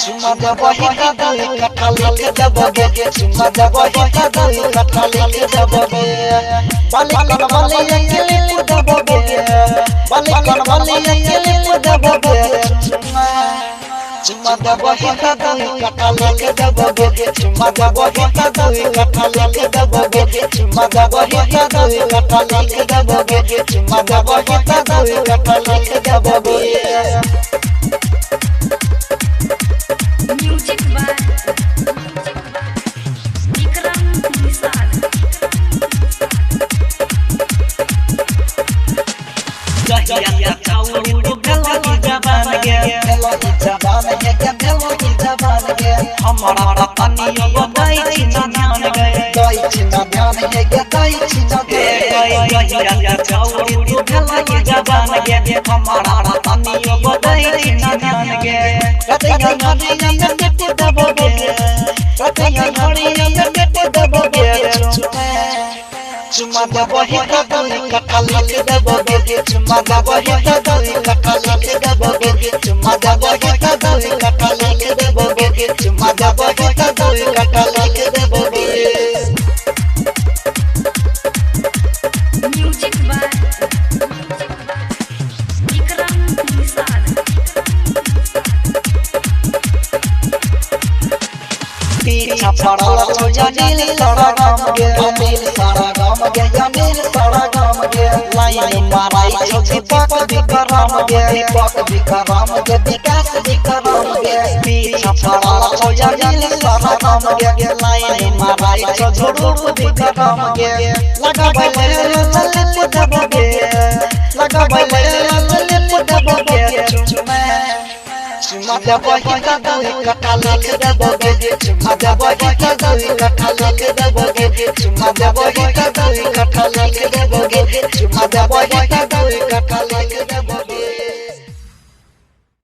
Cuma dapat kadai katalik daboge, cuma dapat kadai katalik daboge. Balik balik yang kelip daboge, balik balik yang kelip daboge. Cuma dapat kadai katalik daboge, cuma dapat kadai katalik daboge, cuma dapat kadai katalik daboge, cuma dapat kadai katalik daboge. Music by Ikram Misal. Jahia kau bela ki jaban ge, हमारा तनियो बदाई छिना ध्यान गए, जहिया चौड़ी बला की जाban ge, हमारा तनियो बदाई छिना ध्यान गे। Katanya yang gede daboge, katanya yang gede daboge. Cuma dapat kadai katalik daboge, cuma dapat kadai katalik daboge, cuma dapat kadai katalik daboge, cuma dapat kadai katalik daboge. Music by Ikram Misal. पीछा पड़ा तो जानिल सारा गाम गे, जानिल सारा गाम गे, जानिल सारा गाम गे। लाइन माराई छो दीपक विक्रम गे, दीपक विक्रम गे, विकास विक्रम गे। पीछा पड़ा तो जानिल सारा गाम गे, लाइन माराई छो झुरुप विक्रम गे। लगा बैले ललित दबोगे, लगा बैले Lalit दबोगे। Cuma dapat kadai katalik daboge, cuma dapat kadai katalik daboge, cuma dapat